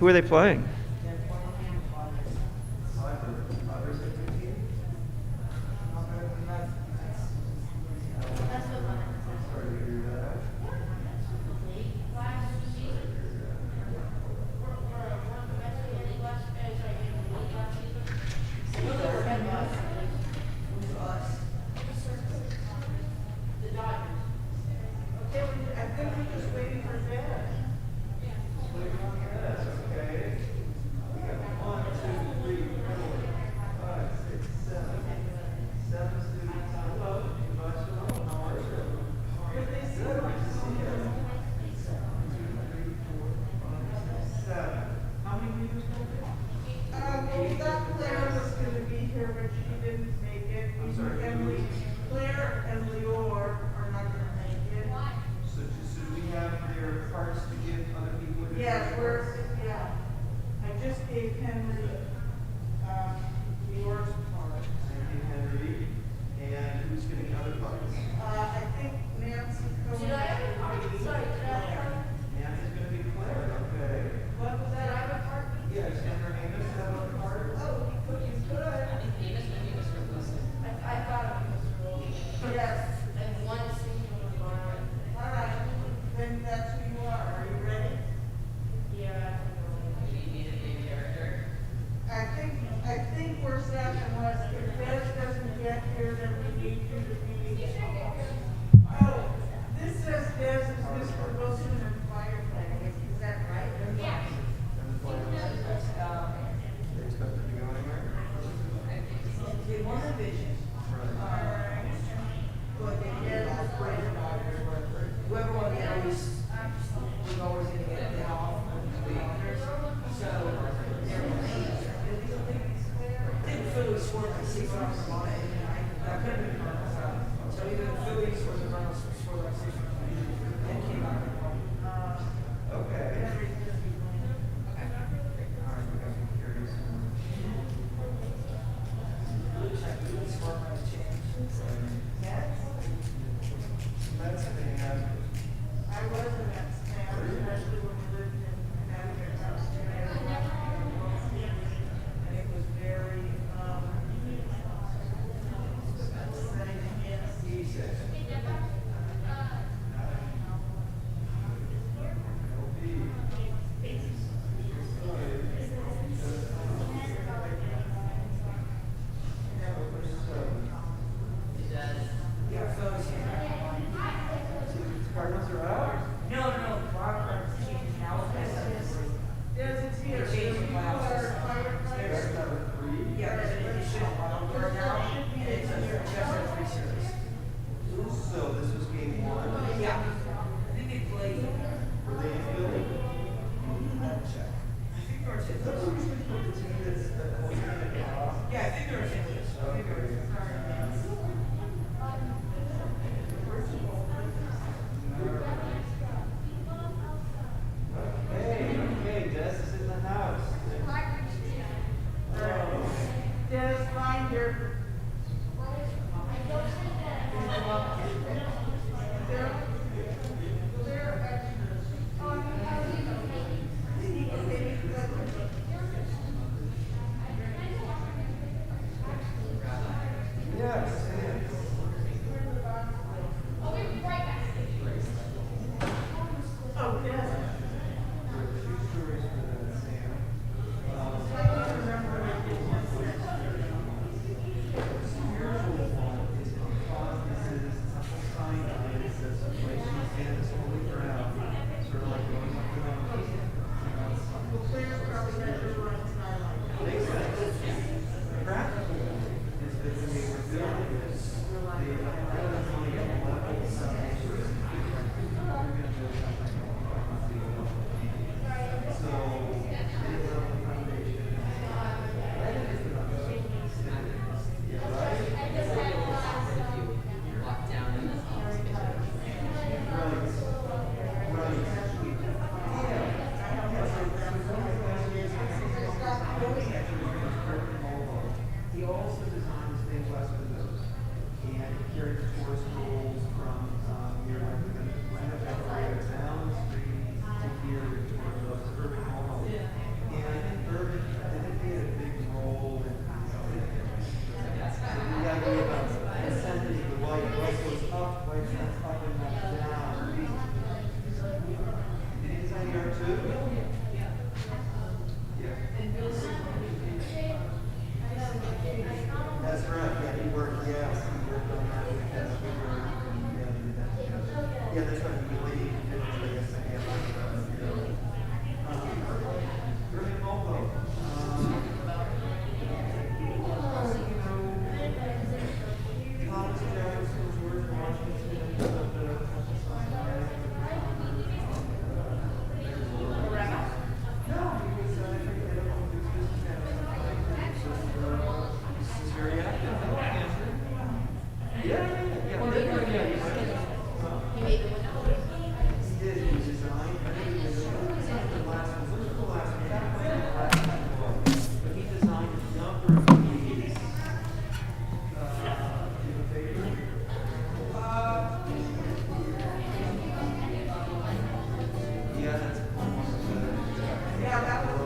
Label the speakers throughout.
Speaker 1: Who are they playing? That's right. Yeah, he worked. Yes, he worked on that because we were. Yeah, that's right. We leave. Really involved. Thomas Jefferson, George Washington, the Temple Sinai. No, he was he's very active. Yeah. He made the window. He did. He was designed. I think he was the last one. Which was the last one? But he designed a number of these. Yeah, that's cool. Yeah, that was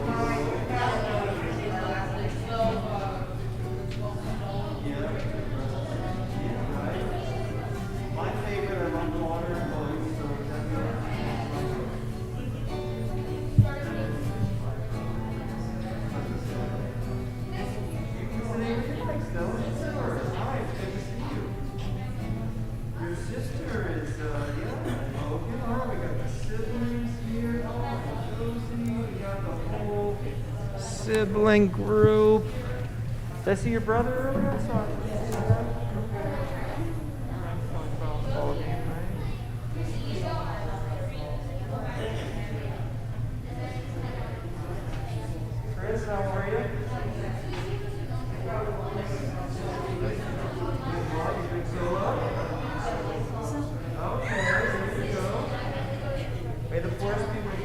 Speaker 1: my favorite. I love the water and clothes, so hi, it's good to see you. Your sister is, oh, we got the siblings here. Oh, Josie, we got the whole sibling group. Did I see your brother earlier? I saw him. Chris, how are you? Okay, here we go. May the force be with you.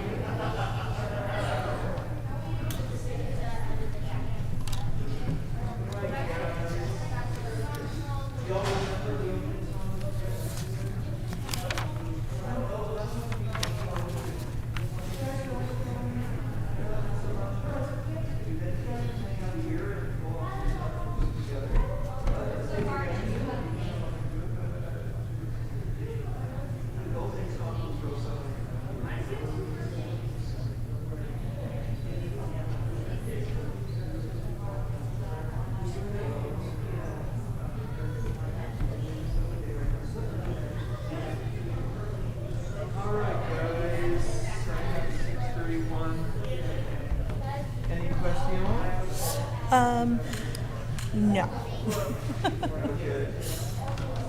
Speaker 2: No.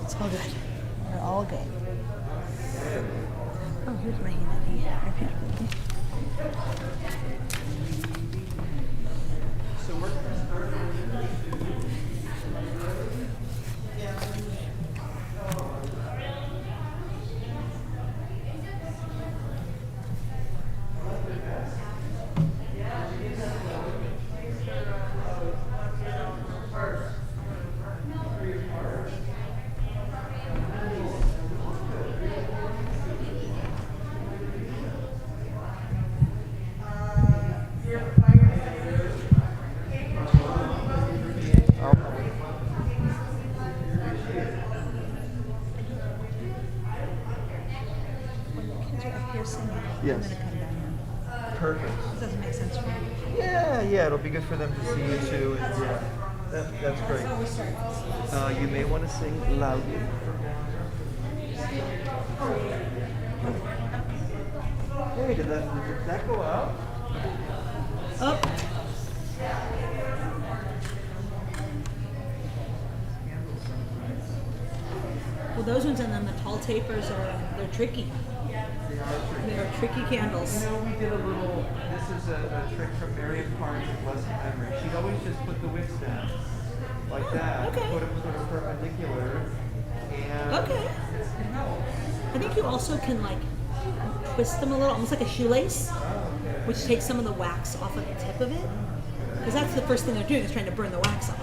Speaker 2: It's all good. We're all good. Oh, here's my handy iPad.
Speaker 1: So we're going to start Yes. Perfect.
Speaker 2: Doesn't make sense for me.
Speaker 1: Yeah, it'll be good for them to see you too. And yeah, that's great. You may want to sing loudly. Hey, did that go out?
Speaker 2: Up. Well, those ones and then the tall tapers they're tricky. They're tricky candles.
Speaker 1: You know, we did a little, this is a trick from Marion Parnes in blessed memory. She'd always just put the wicks down, like that.
Speaker 2: Okay.
Speaker 1: Put them sort of perpendicular. And
Speaker 2: Okay. I think you also can like twist them a little, almost like a shoelace, which takes some of the wax off of the tip of it. Because that's the first thing they're doing is trying to burn the wax off.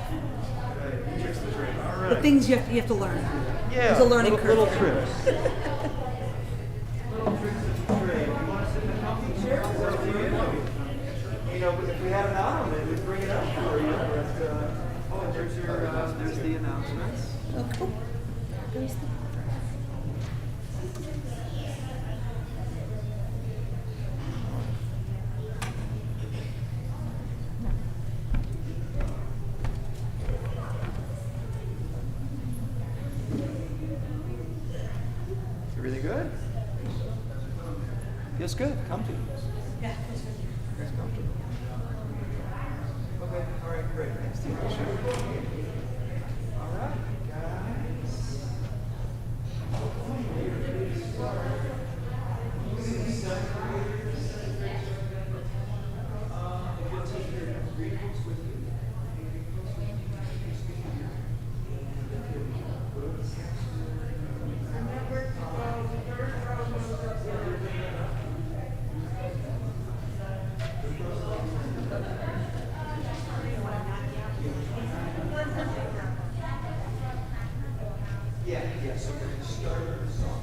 Speaker 2: The things you have to learn.
Speaker 1: Yeah,
Speaker 2: there's a learning curve.
Speaker 1: Little tricks. Little tricks of the trade. You want to sit in a comfy chair? It's up to you. You know, if we had an ottoman, we'd bring it up for you. But, and there's the announcements.
Speaker 2: Oh, cool. There's the
Speaker 1: it's good. Comfy.
Speaker 2: Yeah.
Speaker 1: It's comfortable. Okay, all right, great. Thanks, teacher. All right, guys. Yeah, so we're going to start with the song.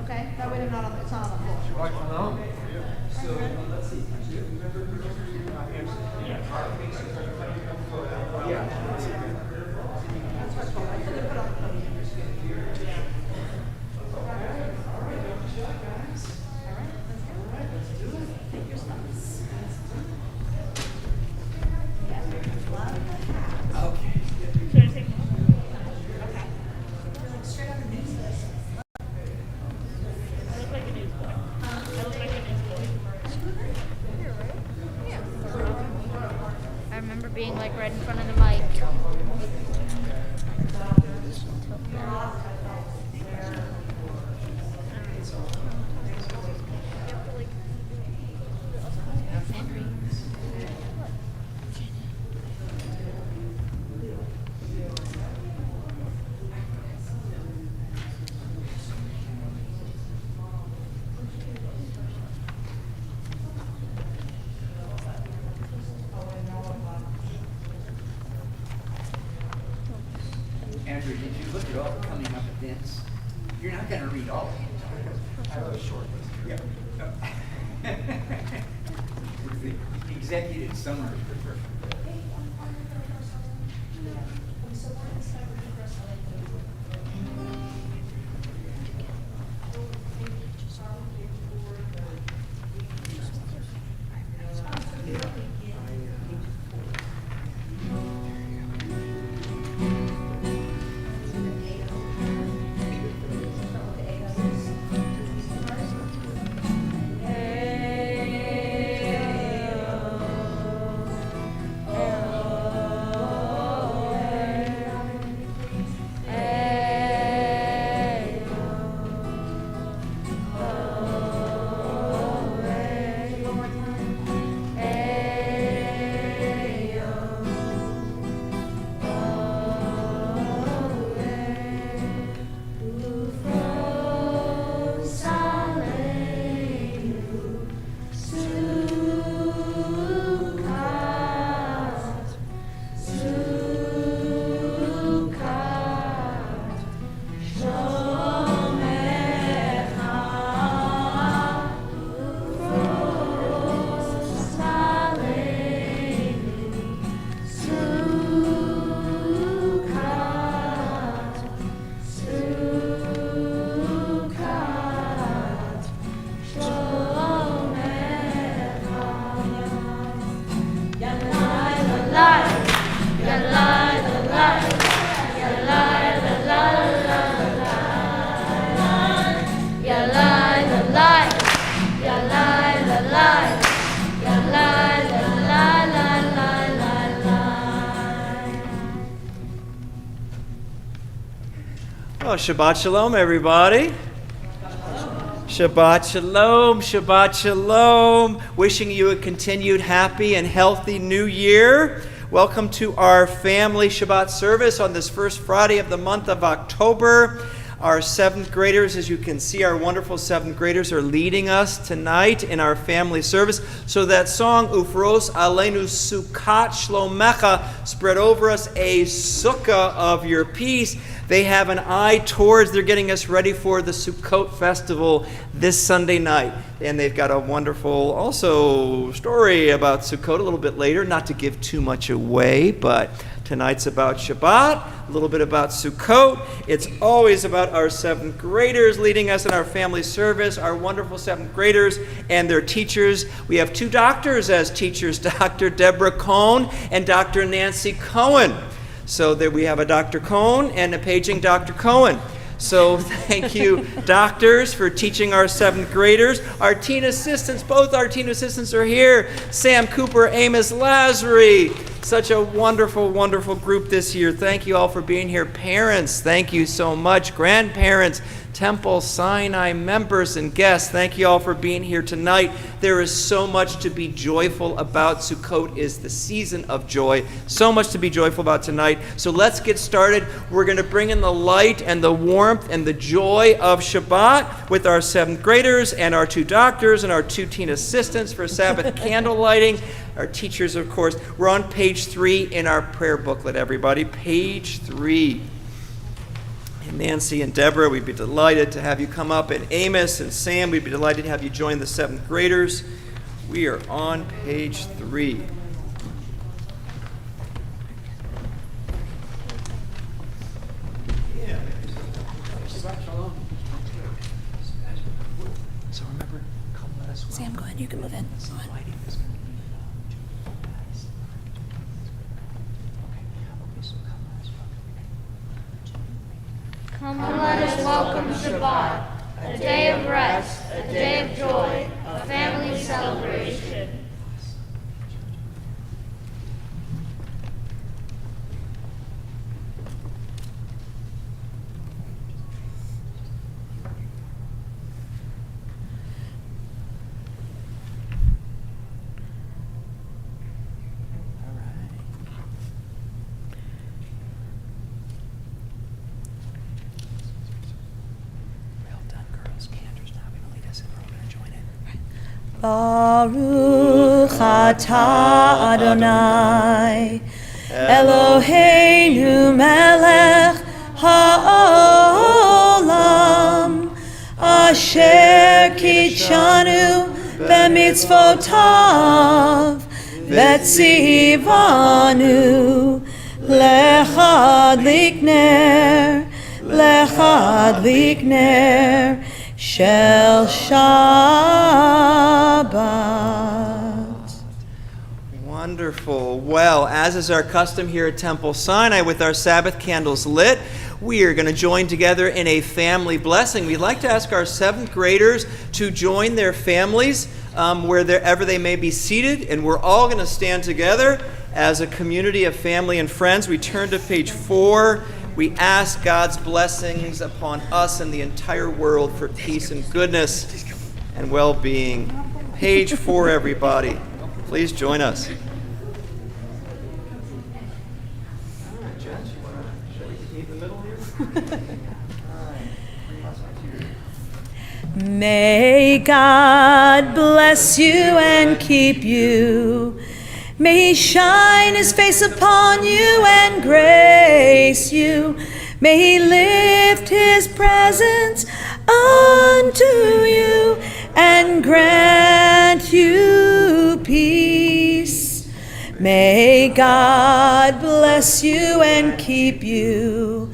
Speaker 2: Okay, that way they're not on, it's not on the floor.
Speaker 1: Shabbat Shalom. So let's see. Do you remember? Yeah.
Speaker 2: That's what's called. I could have put on the podium. All right, let's do it. Take your steps.
Speaker 1: Okay.
Speaker 2: Should I take one? Okay. Straight out of the news list.
Speaker 3: I look like a newsboy. I look like a newsboy.
Speaker 4: I remember being like right in front of the mic.
Speaker 5: Andrew, did you look at all the coming up events? You're not going to read all of them.
Speaker 1: I have a short list.
Speaker 5: Yeah. It's the executive summary.
Speaker 1: Well, Shabbat Shalom, everybody. Shabbat Shalom, Shabbat Shalom. Wishing you a continued happy and healthy new year. Welcome to our family Shabbat service on this first Friday of the month of October. Our seventh graders, as you can see, our wonderful seventh graders are leading us tonight in our family service. So that song, Ufros Aleinu Sukkot Shlomecha, spread over us a sukkah of your peace. They have an eye towards, they're getting us ready for the Sukkot festival this Sunday night. And they've got a wonderful also story about Sukkot a little bit later, not to give too much away, but tonight's about Shabbat, a little bit about Sukkot. It's always about our seventh graders leading us in our family service, our wonderful seventh graders and their teachers. We have two doctors as teachers, Dr. Deborah Cohn and Dr. Nancy Cohen. So that we have a Dr. Cohn and a paging Dr. Cohen. So thank you, doctors, for teaching our 7th graders. Our teen assistants, both our teen assistants are here. Sam Cooper, Amos Lazary. Such a wonderful, wonderful group this year. Thank you all for being here. Parents, thank you so much. Grandparents, Temple Sinai members and guests, thank you all for being here tonight. There is so much to be joyful about. Sukkot is the season of joy. So much to be joyful about tonight. So let's get started. We're going to bring in the light and the warmth and the joy of Shabbat with our 7th graders and our 2 doctors and our 2 teen assistants for Sabbath candle lighting. Our teachers, of course. We're on page 3 in our prayer booklet, everybody. Page 3. And Nancy and Deborah, we'd be delighted to have you come up. And Amos and Sam, we'd be delighted to have you join the 7th graders. We are on page 3. Yeah. Shabbat Shalom. So remember, come let us.
Speaker 2: Sam, go ahead. You can move in. Go ahead.
Speaker 4: Come and let us welcome Shabbat, a day of rest, a day of joy, a family celebration.
Speaker 6: Baruch atah Adonai, Eloheinu melech ha'olam, asher kitshanu b'mitzvotav, v'tzivanu lechadlik ner, Shel Shabbat.
Speaker 1: Wonderful. Well, as is our custom here at Temple Sinai with our Sabbath candles lit, we are going to join together in a family blessing. We'd like to ask our 7th graders to join their families wherever they may be seated, and we're all going to stand together as a community of family and friends. We turn to page 4. We ask God's blessings upon us and the entire world for peace and goodness and well-being. Page 4, everybody. Please join us.
Speaker 6: May God bless you and keep you. May he shine his face upon you and grace you. May he lift his presence unto you and grant you peace. May God bless you and keep you.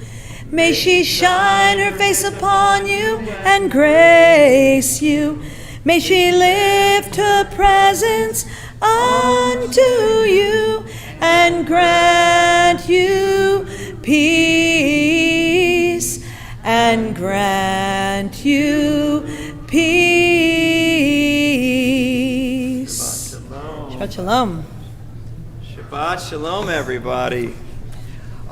Speaker 6: May she shine her face upon you and grace you. May she lift her presence unto you and grant you peace, and grant you peace. Shabbat Shalom.
Speaker 1: Shabbat Shalom, everybody.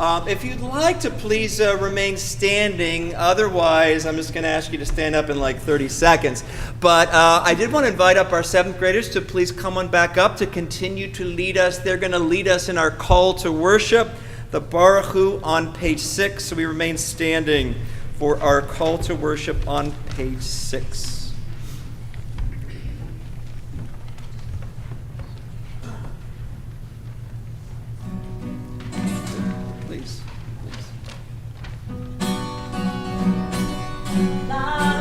Speaker 1: If you'd like to please remain standing, otherwise I'm just going to ask you to stand up in like 30 seconds. But I did want to invite up our 7th graders to please come on back up to continue to lead us. They're going to lead us in our call to worship, the Baruch Hu on page 6. So we remain standing for our call to worship on page 6.
Speaker 4: La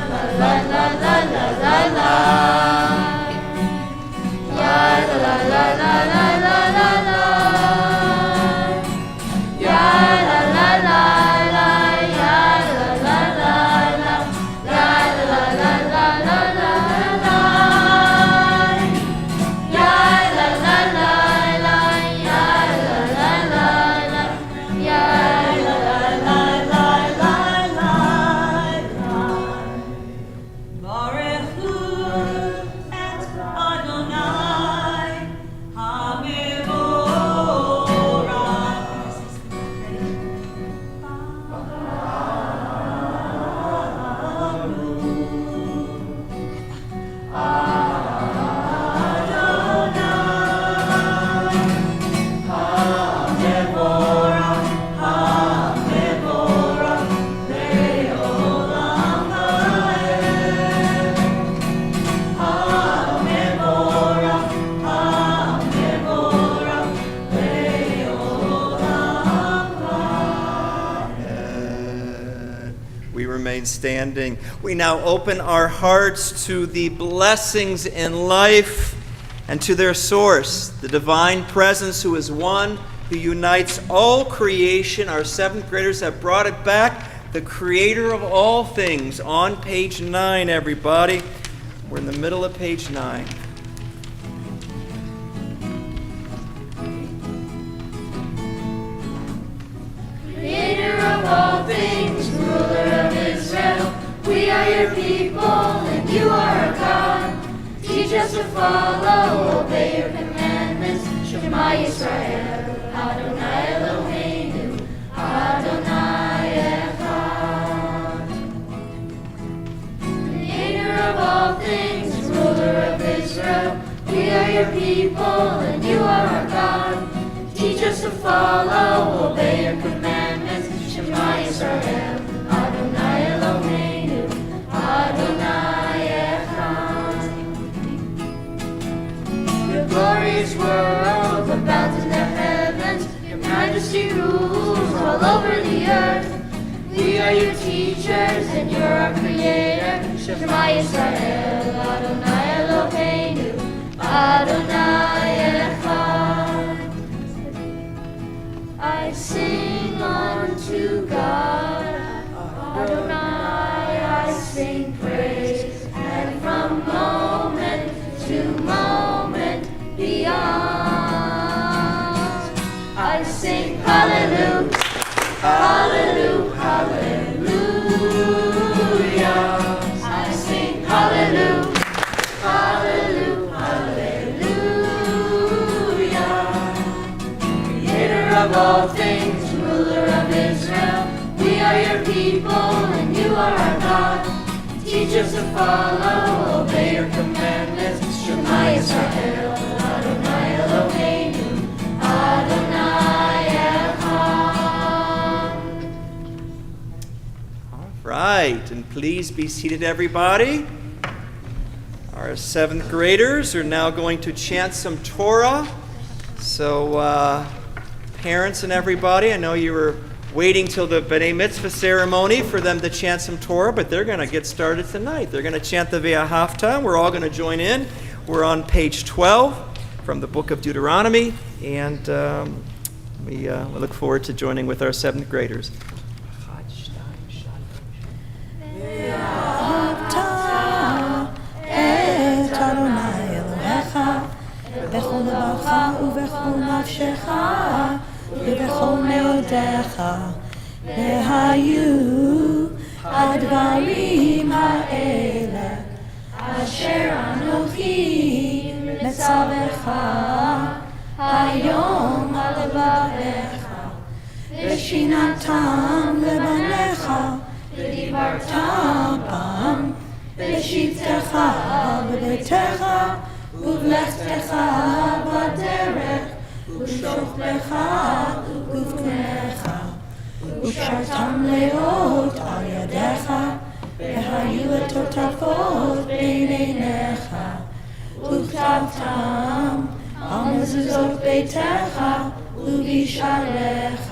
Speaker 1: remain standing. We now open our hearts to the blessings in life and to their source, the divine presence who is one, who unites all creation. Our seventh graders have brought it back, the creator of all things, on page 9, everybody. We're in the middle of page 9.
Speaker 4: Creator of all things, ruler of Israel, we are your people and you are our God. Teach us to follow, obey your commandments. Shema Yisrael, Adonai Eloheinu, Adonai Echad. Creator of all things, ruler of Israel, we are your people and you are our God. Teach us to follow, obey your commandments. Shema Yisrael, Adonai Eloheinu, Adonai Echad. Your glorious world abounds in the heavens. Your majesty rules all over the earth. We are your teachers and you're our creator. Shema Yisrael, Adonai Eloheinu, Adonai Echad. I sing unto God, Adonai, I sing praise, and from moment to moment beyond. I sing hallelujah, hallelujah, hallelujah. I sing hallelujah, hallelujah, hallelujah. Creator of all things, ruler of Israel, we are your people and you are our God. Teach us to follow, obey your commandments. Shema Yisrael, Adonai Eloheinu, Adonai Echad.
Speaker 1: All right, and please be seated, everybody. Our seventh graders are now going to chant some Torah. So, parents and everybody, I know you were waiting till the B'nai Mitzvah ceremony for them to chant some Torah, but they're going to get started tonight. They're going to chant the Ve'ahavta. We're all going to join in. We're on page 12 from the book of Deuteronomy, and we look forward to joining with our seventh graders.
Speaker 6: בכל לבבך ובכל נפשך ובכל מאודיך והיו הדברים האלה אשר אנוכי מצווך היום על לבבך ושיננתם לבניך ודיברת בם בשבתך בביתך ובלכתך בדרך, ובשוכבך ובקומך, ושרתם לאות על ידיך, והיו לטוטפות בין עיניך, וכתבתם על מזוזות ביתך ובשעריך,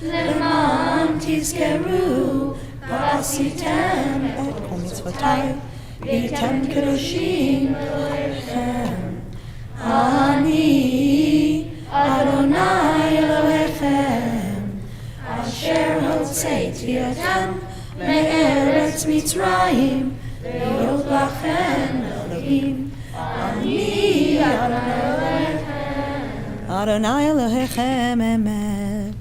Speaker 6: למען תזכרו ועשיתם את כל מצוותיי. והייתם קדושים אלוהיכם. אני אדוני אלוהיכם, אשר הוצאתי אתכם מארץ מצרים, להיות לכם אלוהים. אני אדוני אלוהיכם. אדוני אלוהיכם אמת.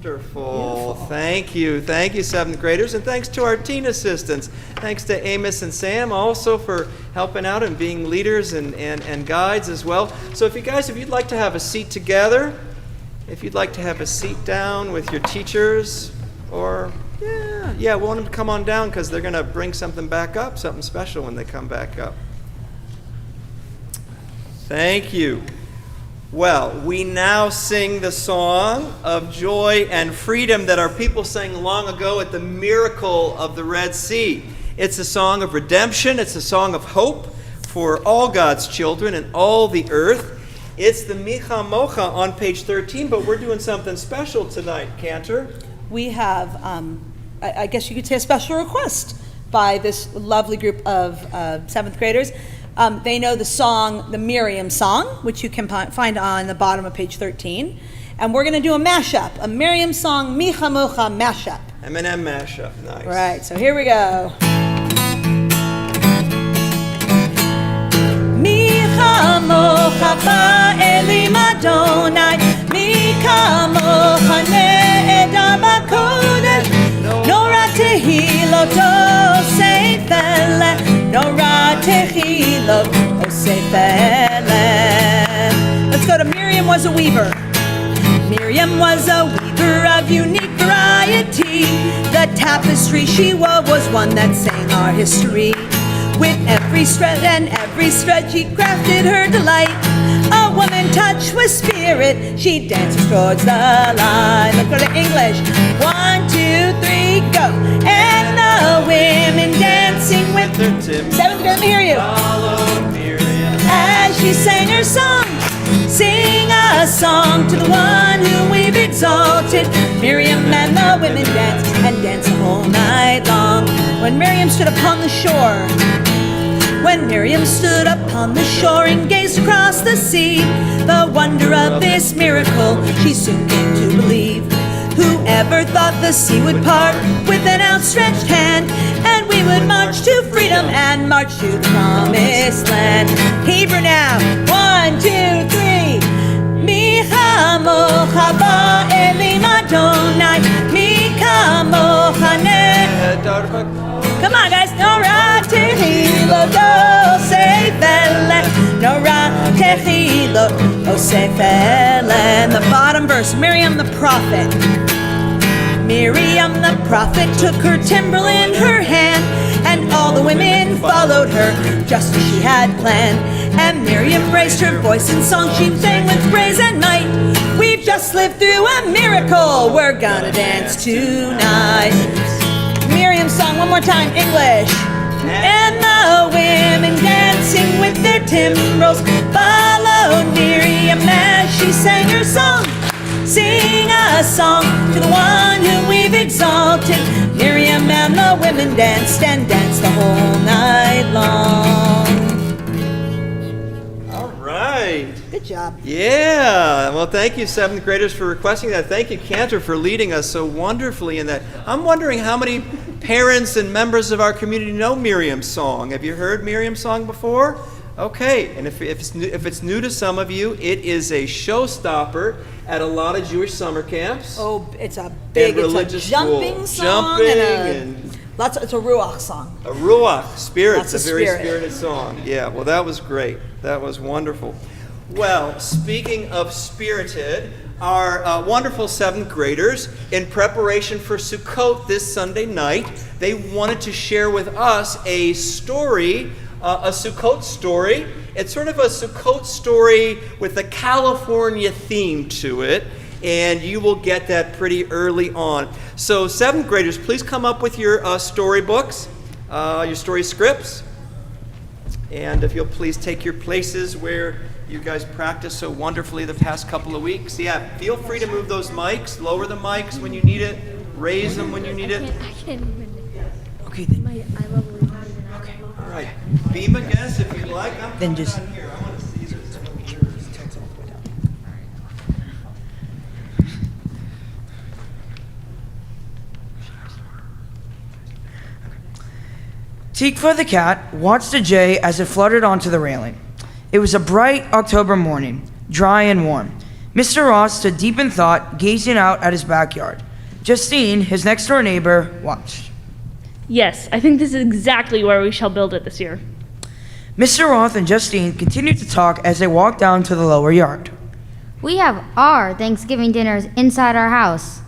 Speaker 1: Wonderful. Thank you. Thank you, seventh graders. And thanks to our teen assistants. Thanks to Amos and Sam also for helping out and being leaders and guides as well. So if you'd like to have a seat together, if you'd like to have a seat down with your teachers, or, we want them to come on down because they're going to bring something back up, something special when they come back up. Thank you. Well, we now sing the song of joy and freedom that our people sang long ago at the miracle of the Red Sea. It's a song of redemption. It's a song of hope for all God's children and all the earth. It's the Micha Mocha on page 13, but we're doing something special tonight, Cantor.
Speaker 6: We have
Speaker 2: I guess you could say, a special request by this lovely group of 7th graders. They know the song, the Miriam song, which you can find on the bottom of page 13. And we're going to do a mashup, a Miriam song, Mi Chamocha mashup.
Speaker 1: M&M mashup, nice.
Speaker 2: Right, so here we go. Mi chamocha ba'elim Adonai, mi kamocha ne'edar b'kodesh, nora tehilot osef eleh, nora tehilot osef eleh. Let's go to Miriam was a weaver. Miriam was a weaver of unique variety. The tapestry she wove was one that sang our history. With every thread and every thread she crafted her delight. A woman touched with spirit, she dances towards the light. Let's go to English. 1, 2, 3, go. And the women dancing with
Speaker 1: Their Tim.
Speaker 2: 7th grade, let me hear you.
Speaker 1: Follow Miriam.
Speaker 2: As she sang her song, sing a song to the one who we've exalted. Miriam and the women danced and danced the whole night long. When Miriam stood upon the shore, when Miriam stood upon the shore and gazed across the sea, the wonder of this miracle she soon came to believe. Whoever thought the sea would part with an outstretched hand, and we would march to freedom and march to the promised land. Hebrew now. 1, 2, 3. Mi chamocha ba'elim Adonai, mi kamocha
Speaker 1: Edar b'kodesh.
Speaker 2: Come on, guys. Nora tehilot osef eleh, nora tehilot osef eleh. And the bottom verse, Miriam the prophet. Miriam the prophet took her timbrel in her hand, and all the women followed her, just as she had planned. And Miriam raised her voice in song, she sang with praise and might. We've just lived through a miracle, we're gonna dance tonight. Miriam song, one more time, English. And the women dancing with their timbrels followed Miriam as she sang her song. Sing a song to the one whom we've exalted. Miriam and the women danced and danced the whole night long.
Speaker 1: All right.
Speaker 2: Good job.
Speaker 1: Yeah. Well, thank you, 7th graders, for requesting that. Thank you, Cantor, for leading us so wonderfully in that. I'm wondering how many parents and members of our community know Miriam's song. Have you heard Miriam's song before? Okay, and if it's new to some of you, it is a showstopper at a lot of Jewish summer camps.
Speaker 2: Oh, it's a big,
Speaker 1: And
Speaker 2: it's a
Speaker 1: religious
Speaker 2: jumping
Speaker 1: school.
Speaker 2: song
Speaker 1: Jumping
Speaker 2: it's a ruach song.
Speaker 1: a ruach, spirit.
Speaker 2: Lots
Speaker 1: It's
Speaker 2: of
Speaker 1: a very
Speaker 2: spirit.
Speaker 1: spirited song. Yeah, well, that was great. That was wonderful. Well, speaking of spirited, our wonderful 7th graders, in preparation for Sukkot this Sunday night, they wanted to share with us a story, a Sukkot story. It's sort of a Sukkot story with a California theme to it, and you will get that pretty early on. So 7th graders, please come up with your storybooks, your story scripts, and if you'll please take your places where you guys practiced so wonderfully the past couple of weeks. Yeah, feel free to move those mics, lower the mics when you need it, raise them when you need it.
Speaker 3: I can't even.
Speaker 1: Okay, then.
Speaker 3: My eye level is not even.
Speaker 1: Okay, all right. Be my guest if you'd like. I'm
Speaker 5: Then
Speaker 1: coming
Speaker 5: just-
Speaker 1: down here. I want to see this.
Speaker 7: Tikva the cat watched a jay as it fluttered onto the railing. It was a bright October morning, dry and warm. Mr. Ross stood deep in thought, gazing out at his backyard. Justine, his next-door neighbor, watched.
Speaker 3: Yes, I think this is exactly where we shall build it this year.
Speaker 7: Mr. Roth and Justine continued to talk as they walked down to the lower yard.
Speaker 8: We have our Thanksgiving dinners inside our house.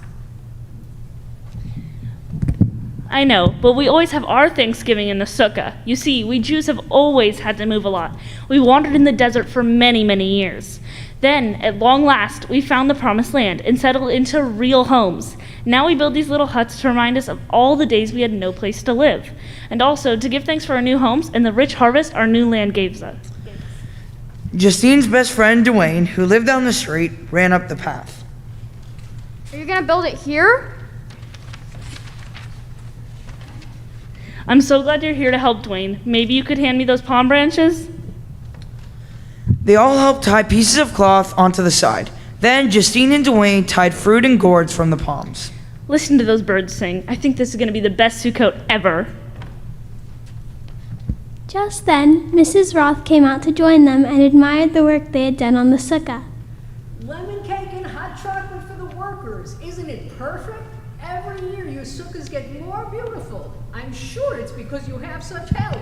Speaker 3: I know, but we always have our Thanksgiving in the sukkah. You see, we Jews have always had to move a lot. We wandered in the desert for many, many years. Then, at long last, we found the promised land and settled into real homes. Now we build these little huts to remind us of all the days we had no place to live, and also to give thanks for our new homes and the rich harvest our new land gave us.
Speaker 7: Justine's best friend, Dwayne, who lived down the street, ran up the path.
Speaker 8: Are you gonna build it here?
Speaker 3: I'm so glad you're here to help, Dwayne. Maybe you could hand me those palm branches?
Speaker 7: They all helped tie pieces of cloth onto the side. Then Justine and Dwayne tied fruit and gourds from the palms.
Speaker 3: Listen to those birds sing. I think this is going to be the best Sukkot ever.
Speaker 9: Just then, Mrs. Roth came out to join them and admired the work they had done on the sukkah.
Speaker 5: Lemon cake and hot chocolate for the workers. Isn't it perfect? Every year your sukkahs get more beautiful. I'm sure it's because you have such help.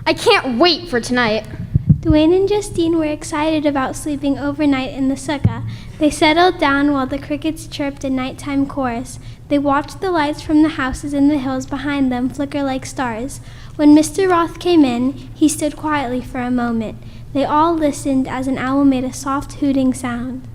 Speaker 10: I can't wait for tonight.
Speaker 9: Dwayne and Justine were excited about sleeping overnight in the sukkah. They settled down while the crickets chirped a nighttime chorus. They watched the lights from the houses in the hills behind them flicker like stars. When Mr. Roth came in, he stood quietly for a moment. They all listened as an owl made a soft hooting sound.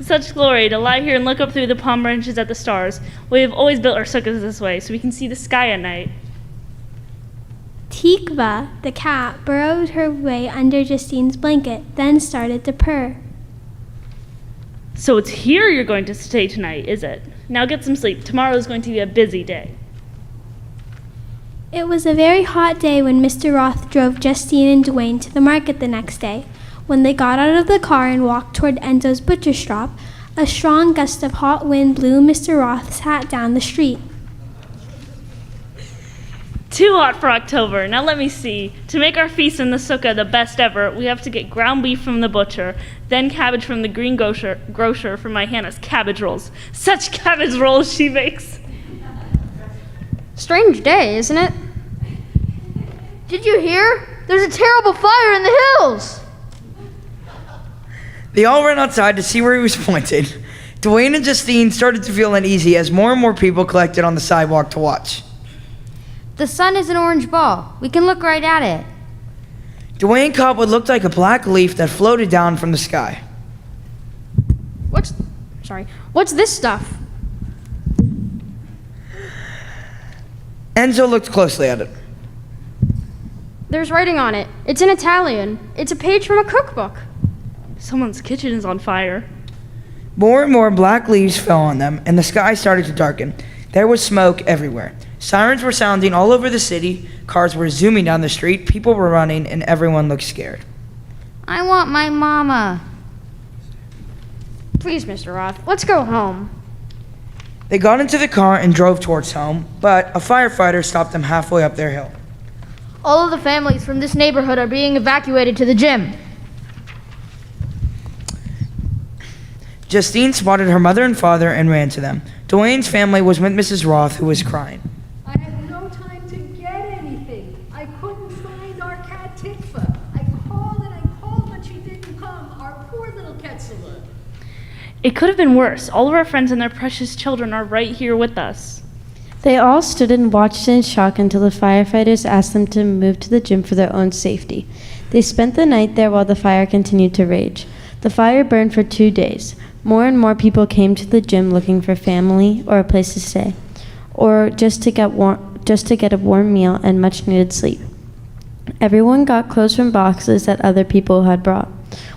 Speaker 3: Such glory to lie here and look up through the palm branches at the stars. We have always built our sukkahs this way so we can see the sky at night.
Speaker 9: Tikva, the cat, burrowed her way under Justine's blanket, then started to purr.
Speaker 3: So it's here you're going to stay tonight, is it? Now get some sleep. Tomorrow is going to be a busy day.
Speaker 9: It was a very hot day when Mr. Roth drove Justine and Dwayne to the market the next day. When they got out of the car and walked toward Enzo's butcher shop, a strong gust of hot wind blew Mr. Roth's hat down the street.
Speaker 3: Too hot for October. Now let me see. To make our feast in the sukkah the best ever, we have to get ground beef from the butcher, then cabbage from the green grocer for my Hannah's cabbage rolls. Such cabbage rolls she makes.
Speaker 10: Strange day, isn't it? Did you hear? There's a terrible fire in the hills.
Speaker 7: They all ran outside to see where he was pointed. Dwayne and Justine started to feel uneasy as more and more people collected on the sidewalk to watch.
Speaker 8: The sun is an orange ball. We can look right at it.
Speaker 7: Dwayne caught what looked like a black leaf that floated down from the sky.
Speaker 10: What's this stuff?
Speaker 7: Enzo looked closely at it.
Speaker 10: There's writing on it. It's in Italian. It's a page from a cookbook.
Speaker 3: Someone's kitchen is on fire.
Speaker 7: More and more black leaves fell on them, and the sky started to darken. There was smoke everywhere. Sirens were sounding all over the city, cars were zooming down the street, people were running, and everyone looked scared.
Speaker 8: I want my mama.
Speaker 10: Please, Mr. Roth, let's go home.
Speaker 7: They got into the car and drove towards home, but a firefighter stopped them halfway up their hill.
Speaker 10: All of the families from this neighborhood are being evacuated to the gym.
Speaker 7: Justine spotted her mother and father and ran to them. Dwayne's family was with Mrs. Roth, who was crying.
Speaker 5: I had no time to get anything. I couldn't find our cat Tikva. I called, but she didn't come. Our poor little Ketzela.
Speaker 3: It could have been worse. All of our friends and their precious children are right here with us.
Speaker 11: They all stood and watched in shock until the firefighters asked them to move to the gym for their own safety. They spent the night there while the fire continued to rage. The fire burned for 2 days. More and more people came to the gym looking for family or a place to stay, or just to get a warm meal and much-needed sleep. Everyone got clothes from boxes that other people had brought.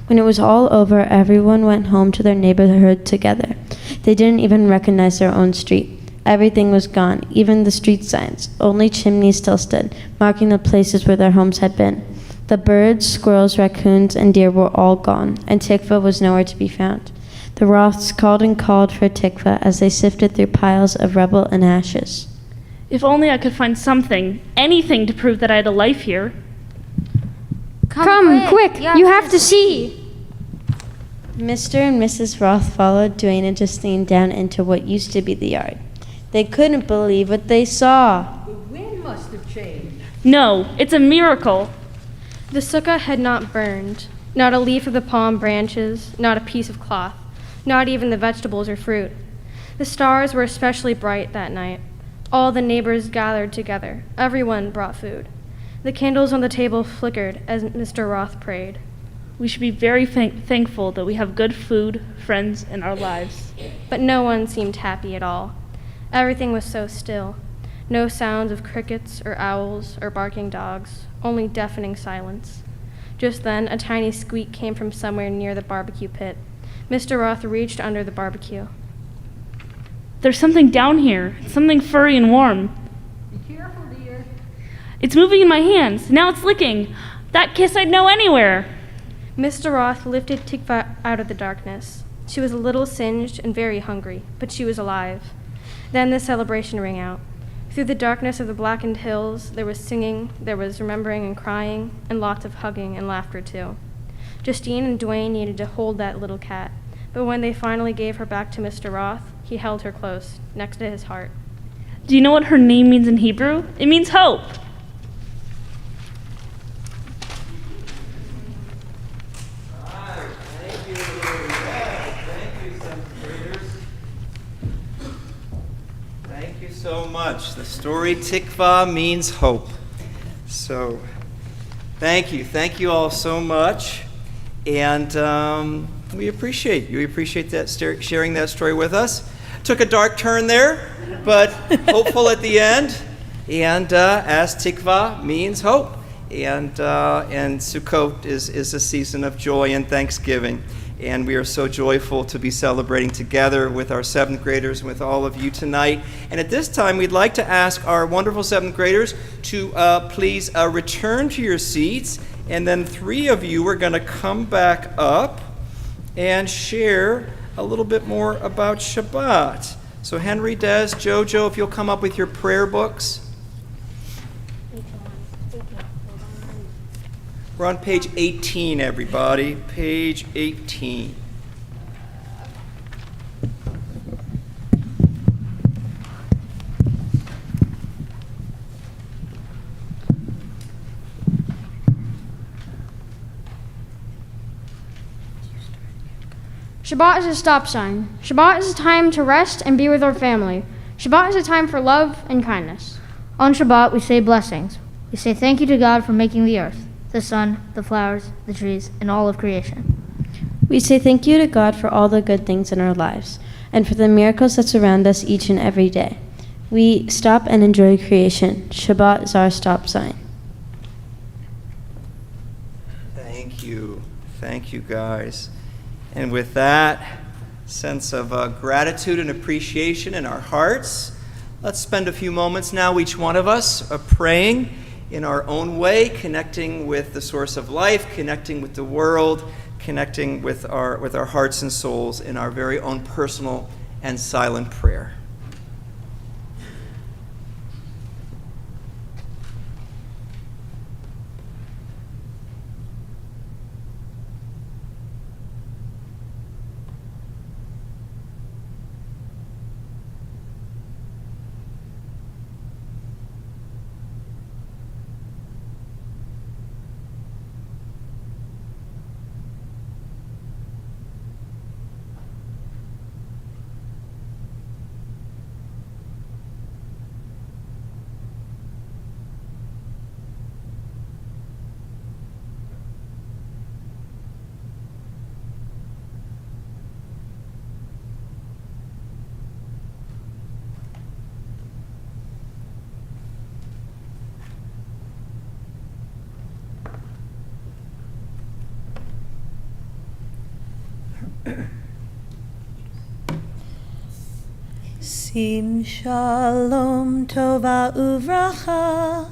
Speaker 11: When it was all over, everyone went home to their neighborhood together. They didn't even recognize their own street. Everything was gone, even the street signs. Only chimneys still stood, marking the places where their homes had been. The birds, squirrels, raccoons, and deer were all gone, and Tikva was nowhere to be found. The Roths called and called for Tikva as they sifted through piles of rubble and ashes.
Speaker 3: If only I could find something, anything to prove that I had a life here.
Speaker 10: Come, quick! You have to see!
Speaker 11: Mr. and Mrs. Roth followed Dwayne and Justine down into what used to be the yard. They couldn't believe what they saw.
Speaker 5: The wind must have changed.
Speaker 3: No, it's a miracle.
Speaker 12: The sukkah had not burned. Not a leaf of the palm branches, not a piece of cloth, not even the vegetables or fruit. The stars were especially bright that night. All the neighbors gathered together. Everyone brought food. The candles on the table flickered as Mr. Roth prayed.
Speaker 3: We should be very thankful that we have good food, friends, in our lives.
Speaker 12: But no one seemed happy at all. Everything was so still. No sounds of crickets or owls or barking dogs, only deafening silence. Just then, a tiny squeak came from somewhere near the barbecue pit. Mr. Roth reached under the barbecue.
Speaker 3: There's something down here, something furry and warm.
Speaker 5: Be careful, dear.
Speaker 3: It's moving in my hands. Now it's licking. That kiss I'd know anywhere.
Speaker 12: Mr. Roth lifted Tikva out of the darkness. She was a little singed and very hungry, but she was alive. Then the celebration rang out. Through the darkness of the blackened hills, there was singing, there was remembering and crying, and lots of hugging and laughter too. Justine and Dwayne needed to hold that little cat, but when they finally gave her back to Mr. Roth, he held her close, next to his heart.
Speaker 3: Do you know what her name means in Hebrew? It means hope.
Speaker 1: So much. The story Tikva means hope. So thank you all so much, and we appreciate you. We appreciate that sharing that story with us. Took a dark turn there, but hopeful at the end. And as Tikva means hope, and Sukkot is a season of joy and thanksgiving. And we are so joyful to be celebrating together with our 7th graders and with all of you tonight. And at this time, we'd like to ask our wonderful 7th graders to please return to your seats. And then 3 of you are going to come back up and share a little bit more about Shabbat. So Henry, Des, Jojo, if you'll come up with your prayer books. We're on page 18, everybody. Page 18.
Speaker 13: Shabbat is a stop sign. Shabbat is a time to rest and be with our family. Shabbat is a time for love and kindness.
Speaker 8: On Shabbat, we say blessings. We say thank you to God for making the earth, the sun, the flowers, the trees, and all of creation.
Speaker 11: We say thank you to God for all the good things in our lives and for the miracles that surround us each and every day. We stop and enjoy creation. Shabbat is our stop sign.
Speaker 1: Thank you. Thank you, guys. And with that sense of gratitude and appreciation in our hearts, let's spend a few moments now, each one of us, praying in our own way, connecting with the source of life, connecting with the world, connecting with our hearts and souls in our very own personal and silent prayer.
Speaker 2: Sim shalom tova uvracha,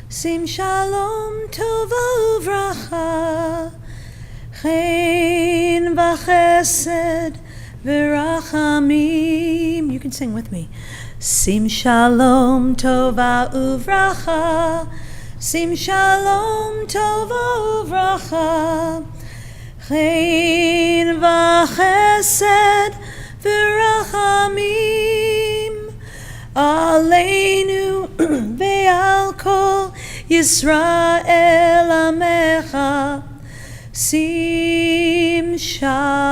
Speaker 2: sim shalom tova uvracha, chen v'chesed v'rachamim. You can sing with me. Sim shalom tova uvracha, sim shalom tova uvracha, chen v'chesed v'rachamim aleinu ve'al kol Yisrael amecha. Sim shalom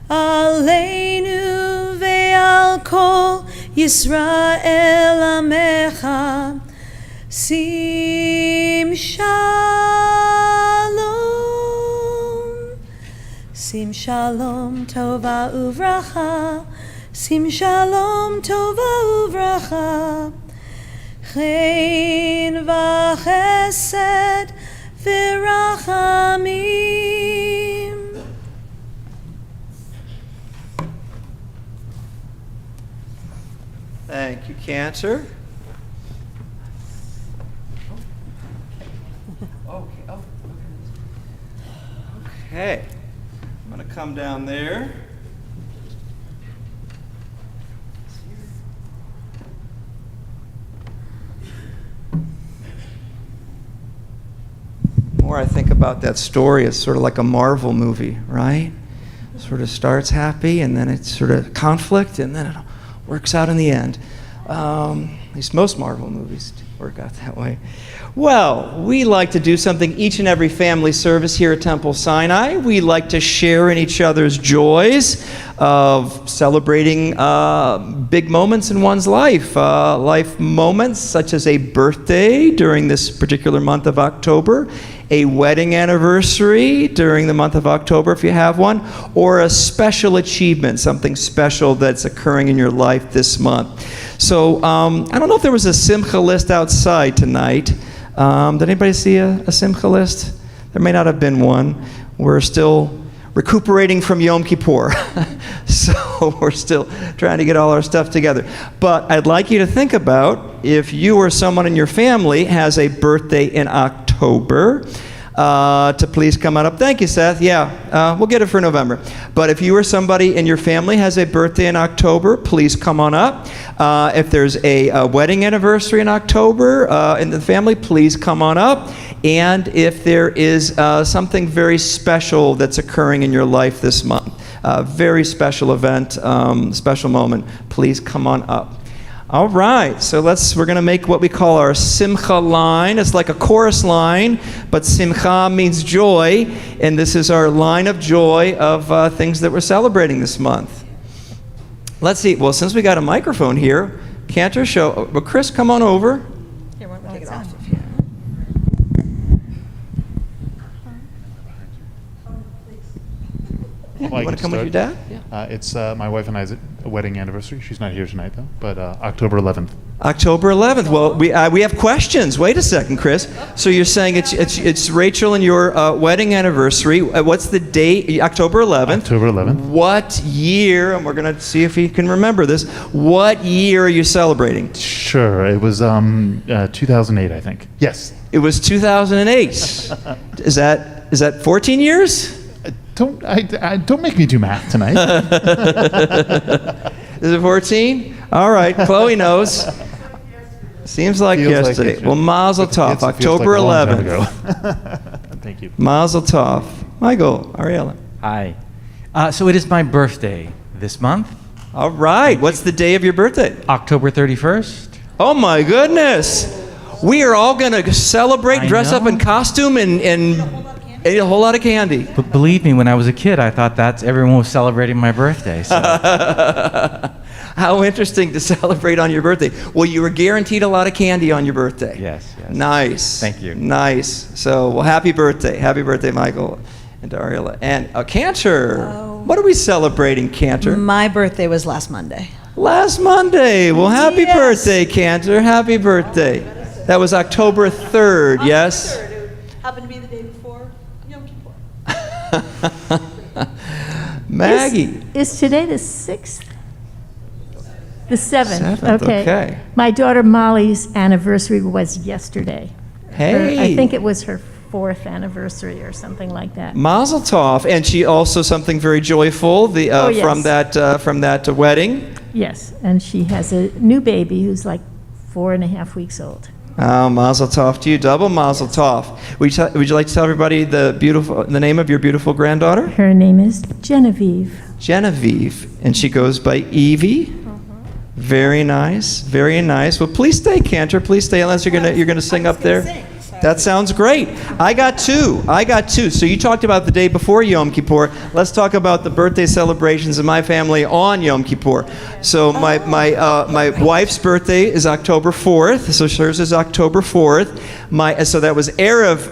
Speaker 2: aleinu ve'al kol Yisrael amecha. Sim shalom, sim shalom tova uvracha, sim shalom tova uvracha, chen v'chesed v'rachamim.
Speaker 1: Thank you, Cantor. Okay. I'm going to come down there. The more I think about that story, it's sort of like a Marvel movie, right? It sort of starts happy, and then it's sort of conflict, and then it works out in the end. At least most Marvel movies work out that way. Well, we like to do something each and every family service here at Temple Sinai. We like to share in each other's joys of celebrating big moments in one's life. Life moments such as a birthday during this particular month of October, a wedding anniversary during the month of October if you have one, or a special achievement, something special that's occurring in your life this month. So I don't know if there was a Simcha list outside tonight. Did anybody see a Simcha list? There may not have been one. We're still recuperating from Yom Kippur. So we're still trying to get all our stuff together. But I'd like you to think about if you or someone in your family has a birthday in October, to please come on up. Thank you, Seth. Yeah, we'll get it for November. But if you or somebody in your family has a birthday in October, please come on up. If there's a wedding anniversary in October in the family, please come on up. And if there is something very special that's occurring in your life this month, a very special event, special moment, please come on up. All right, so we're going to make what we call our Simcha line. It's like a chorus line, but Simcha means joy, and this is our line of joy of things that we're celebrating this month. Let's see. Well, since we got a microphone here, Cantor, well, Chris, come on over.
Speaker 2: Here, we'll take it off.
Speaker 1: You want to come with your dad?
Speaker 14: Yeah. It's my wife and I's wedding anniversary. She's not here tonight, though, but October 11th.
Speaker 1: October 11th. Well, we have questions. Wait a second, Chris. So you're saying it's Rachel and your wedding anniversary. What's the date? October 11th.
Speaker 14: October 11th.
Speaker 1: What year? And we're going to see if you can remember this. What year are you celebrating?
Speaker 14: Sure. It was 2008, I think. Yes.
Speaker 1: It was 2008. Is that 14 years?
Speaker 14: Don't make me do math tonight.
Speaker 1: Is it 14? All right, Chloe knows. Seems like yesterday.
Speaker 14: Like
Speaker 1: well, Mazel Tov, October 11th.
Speaker 14: Thank you.
Speaker 1: Mazel Tov. Michael, Ariella.
Speaker 15: Hi. So it is my birthday this month.
Speaker 1: All right. What's the day of your birthday?
Speaker 15: October 31st.
Speaker 1: Oh my goodness. We are all going to celebrate, dress up in costume, and ate a whole lot of candy.
Speaker 15: But believe me, when I was a kid, I thought everyone was celebrating my birthday. So.
Speaker 1: How interesting to celebrate on your birthday. Well, you were guaranteed a lot of candy on your birthday.
Speaker 15: Yes.
Speaker 1: Nice.
Speaker 15: Thank you.
Speaker 1: Nice. So, well, happy birthday. Happy birthday, Michael and Ariella. And Cantor. What are we celebrating, Cantor?
Speaker 2: My birthday was last Monday.
Speaker 1: Last Monday. Well, happy birthday, Cantor. Happy birthday. That was October 3rd, yes?
Speaker 2: Happened to be the day before Yom Kippur.
Speaker 1: Maggie.
Speaker 16: Is today the 6th? The 7th.
Speaker 1: 7th, okay.
Speaker 16: My daughter Molly's anniversary was yesterday.
Speaker 1: Hey.
Speaker 16: I think it was her 4th anniversary or something like that.
Speaker 1: Mazel Tov. And she also something very joyful
Speaker 16: Yes.
Speaker 1: from that wedding.
Speaker 16: Yes, and she has a new baby who's like 4.5 weeks old.
Speaker 1: Oh, Mazel Tov to you. Double Mazel Tov. Would you like to tell everybody the name of your beautiful granddaughter?
Speaker 16: Her name is Genevieve.
Speaker 1: Genevieve, and she goes by Evie. Very nice, very nice. Well, please stay, Cantor. Please stay, unless you're gonna sing up there. That sounds great. I got two. So you talked about the day before Yom Kippur. Let's talk about the birthday celebrations in my family on Yom Kippur. So my wife's birthday is October 4th. So hers is October 4th. So that was Erev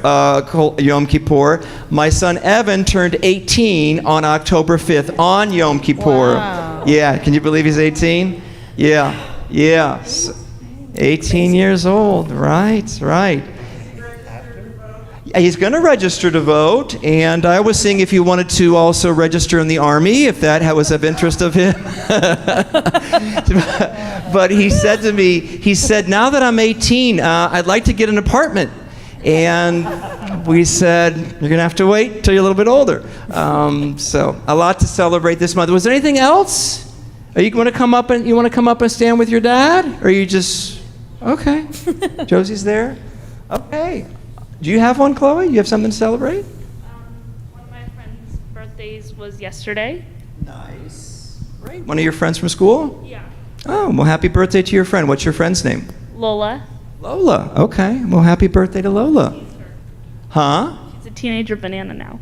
Speaker 1: Yom Kippur. My son Evan turned 18 on October 5th on Yom Kippur.
Speaker 2: Wow.
Speaker 1: Yeah, can you believe he's 18? Yeah. 18 years old, right. He's going to register to vote, and I was seeing if he wanted to also register in the Army, if that was of interest of him. But he said to me, now that I'm 18, I'd like to get an apartment. And we said, you're going to have to wait till you're a little bit older. So a lot to celebrate this month. Was there anything else? Are you going to come up and stand with your dad? Or are you just, okay. Josie's there? Okay. Do you have one, Chloe? You have something to celebrate?
Speaker 3: One of my friend's birthdays was yesterday.
Speaker 1: Nice. Great. One of your friends from school?
Speaker 3: Yeah.
Speaker 1: Oh, well, happy birthday to your friend. What's your friend's name?
Speaker 3: Lola.
Speaker 1: Lola. Okay. Well, happy birthday to Lola. Huh?
Speaker 3: She's a teenager banana now.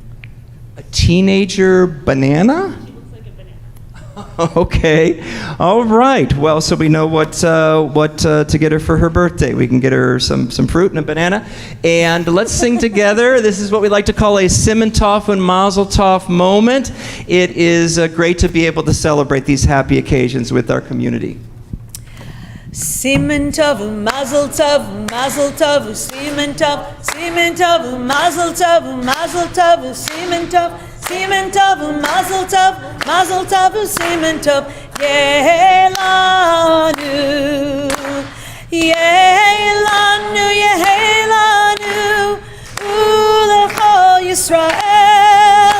Speaker 1: A teenager banana?
Speaker 3: She looks like a banana.
Speaker 1: Okay. All right. Well, so we know what to get her for her birthday. We can get her some fruit and a banana. And let's sing together. This is what we like to call a Simon Tov and Mazel Tov moment. It is great to be able to celebrate these happy occasions with our community.
Speaker 2: Simon Tov, Mazel Tov, Mazel Tov, Simon Tov, Simon Tov, Mazel Tov, Mazel Tov, Simon Tov, Simon Tov, Mazel Tov, Mazel Tov, Simon Tov, Yehelanu, Yehelanu, Yehelanu, Ulechol Yisrael,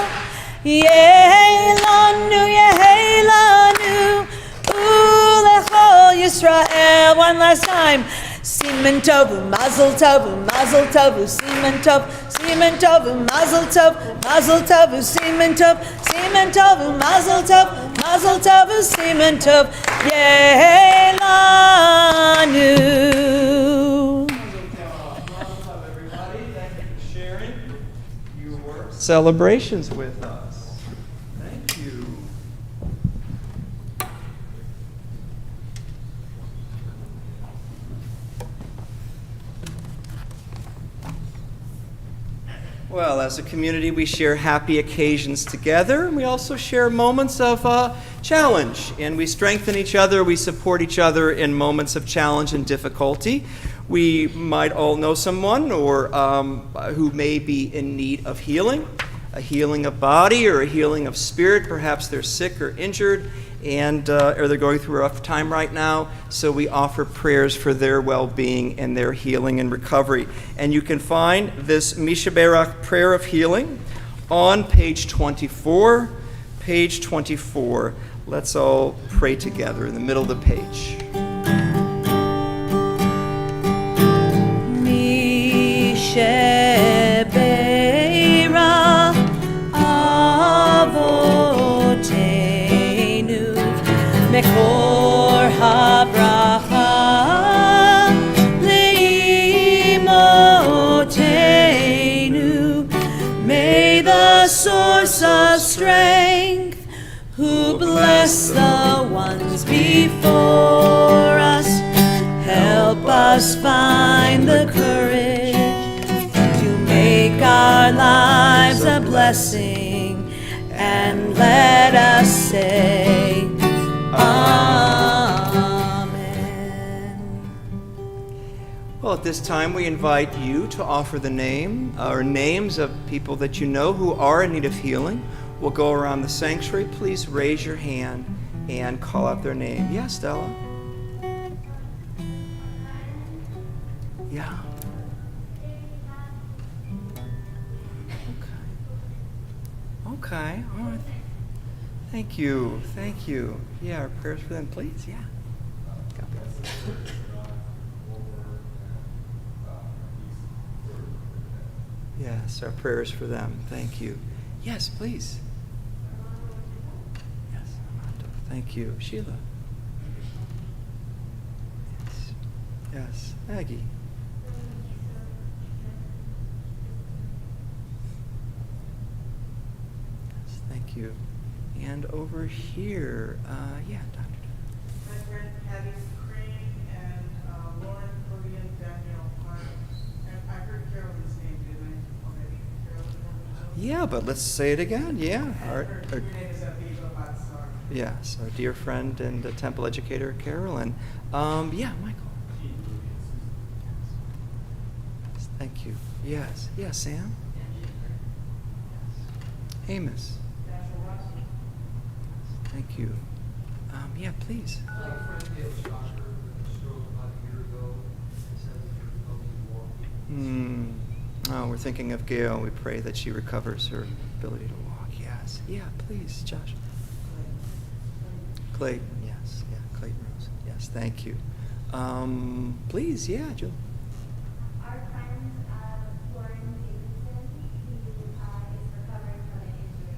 Speaker 2: Yehelanu, Yehelanu, Ulechol Yisrael. One last time. Simon Tov, Mazel Tov, Mazel Tov, Simon Tov, Simon Tov, Mazel Tov, Mazel Tov, Simon Tov, Simon Tov, Mazel Tov, Mazel Tov, Simon Tov, Yehelanu.
Speaker 1: Everybody, thank you for sharing your celebrations with us. Thank you. Well, as a community, we share happy occasions together, and we also share moments of challenge, and we strengthen each other, we support each other in moments of challenge and difficulty. We might all know someone or who may be in need of healing, a healing of body or a healing of spirit. Perhaps they're sick or injured, and or they're going through a rough time right now, so we offer prayers for their well-being and their healing and recovery. And you can find this Misha Berach prayer of healing on page 24. Page 24. Let's all pray together in the middle of the page.
Speaker 2: Misha Berach Avotenu Mekor habracha leimotenu. May the source of strength, who bless the ones before us, help us find the courage to make our lives a blessing, and let us say Amen.
Speaker 1: Well, at this time, we invite you to offer the name or names of people that you know who are in need of healing. We'll go around the sanctuary. Please raise your hand and call out their name. Yes, Stella? Yeah. Okay. All right. Thank you. Thank you. Yeah, our prayers for them, please. Yeah. God bless. Yes, our prayers for them. Thank you. Yes, please. Yes, Armando. Thank you. Sheila. Yes. Yes. Aggie. Yes, thank you. And over here, yeah, Dr.
Speaker 17: My friend Patty Crane and Lauren Cody and Danielle Hart. And I heard Carolyn's name, didn't I, already? Carolyn.
Speaker 1: Yeah, but let's say it again. Yeah.
Speaker 17: Her name is Aviva Batsar.
Speaker 1: Yes, our dear friend and temple educator, Carolyn. Yeah, Michael. Thank you. Yes. Yes, Sam. Amos. Thank you. Yeah, please. Oh, we're thinking of Gail. We pray that she recovers her ability to walk. Yes. Yeah, please, Josh. Clayton. Yes. Yeah, Clayton Rose. Yes, thank you. Please, yeah, Jill.
Speaker 18: Our friend Lauren Davidson, who is recovering from an injury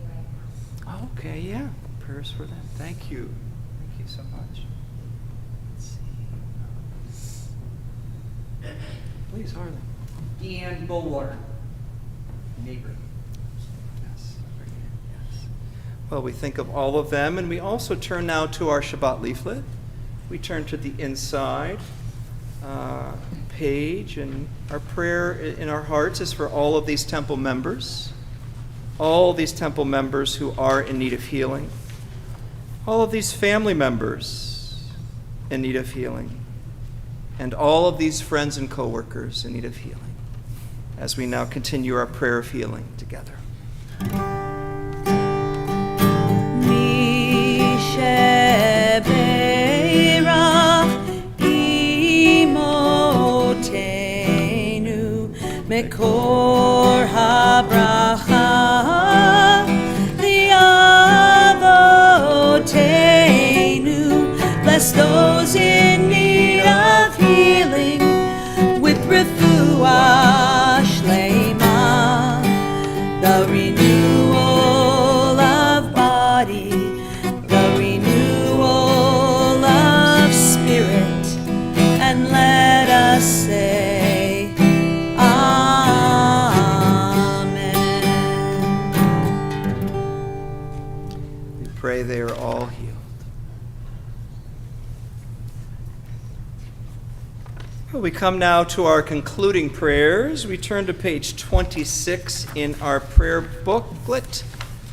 Speaker 18: right now.
Speaker 1: Okay, yeah. Prayers for them. Thank you. Thank you so much. Let's see. Please, Harlan.
Speaker 19: Deanne Bullwater, neighbor.
Speaker 1: Yes. Yes. Well, we think of all of them, and we also turn now to our Shabbat leaflet. We turn to the inside page, and our prayer in our hearts is for all of these temple members, all these temple members who are in need of healing, all of these family members in need of healing, and all of these friends and co-workers in need of healing, as we now continue our prayer of healing together.
Speaker 2: Mekor habracha li'avoteinu. Bless those in need of healing with refuah shlema, the renewal of body, the renewal of spirit, and let us say
Speaker 1: pray they are all healed. Well, we come now to our concluding prayers. We turn to page 26 in our prayer booklet.